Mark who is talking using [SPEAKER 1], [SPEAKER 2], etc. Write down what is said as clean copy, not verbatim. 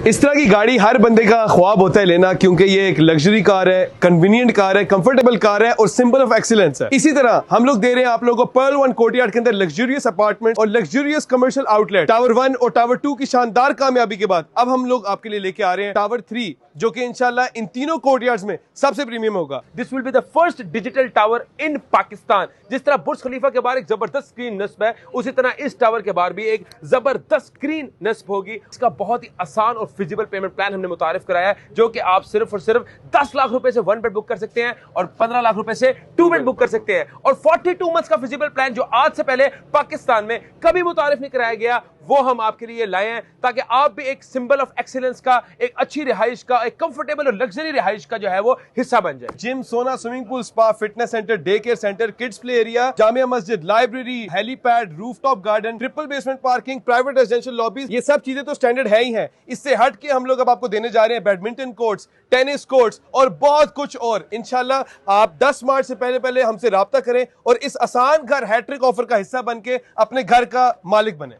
[SPEAKER 1] इस तरह की गाड़ी हर बंदे का ख्वाब होता है लेना, क्योंकि ये एक लग्जरी कार है, कन्वीनियंट कार है, कंफर्टेबल कार है और सिंबल ऑफ एक्सीलेंस है। इसी तरह हम लोग दे रहे हैं आप लोगों को पर्ल वन कोर्टयार्ड के अंदर लग्जरियस अपार्टमेंट और लग्जरियस कमर्शियल आउटलेट। टावर 1 और टावर 2 की शानदार कामयाबी के बाद अब हम लोग आपके लिए लेके आ रहे हैं टावर 3, जो कि इंशाल्लाह इन तीनों कोर्टयार्ड्स में सबसे प्रीमियम होगा।
[SPEAKER 2] This will be the first digital tower इन पाकिस्तान। जिस तरह बुर्ज खलीफा के बाहर एक जबरदस्त स्क्रीन नस्ब है, उसी तरह इस टावर के बाहर भी एक जबरदस्त स्क्रीन नस्ब होगी। इसका बहुत ही आसान और फिजिबल पेमेंट प्लान हमने मुतारिफ कराया है, जो कि आप सिर्फ और सिर्फ 10 लाख रुपए से 1 बेड बुक कर सकते हैं और 15 लाख रुपए से 2 बेड बुक कर सकते हैं। और 42 मंथ्स का फिजिबल प्लान जो आज से पहले पाकिस्तान में कभी मुतारिफ नहीं कराया गया, वो हम आपके लिए लाए हैं, ताकि आप भी एक सिंबल ऑफ एक्सीलेंस का, एक अच्छी रिहाइश का, एक कंफर्टेबल और लग्जरी रिहाइश का जो है वो हिस्सा बन जाए।
[SPEAKER 1] Gym, sauna, swimming pool, spa, fitness centre, day care centre, kids play area, जामिया मस्जिद, library, helipad, rooftop garden, triple basement parking, private residential lobbies, ये सब चीजें तो स्टैंडर्ड है ही हैं। इससे हट के हम लोग अब आपको देने जा रहे हैं बैडमिंटन कोर्ट्स, टेनिस कोर्ट्स और बहुत कुछ और। इंशाल्लाह आप 10 मार्च से पहले हमसे राब्ता करें और इस आसान घर हैट्रिक ऑफर का हिस्सा बन के अपने घर का मालिक बने।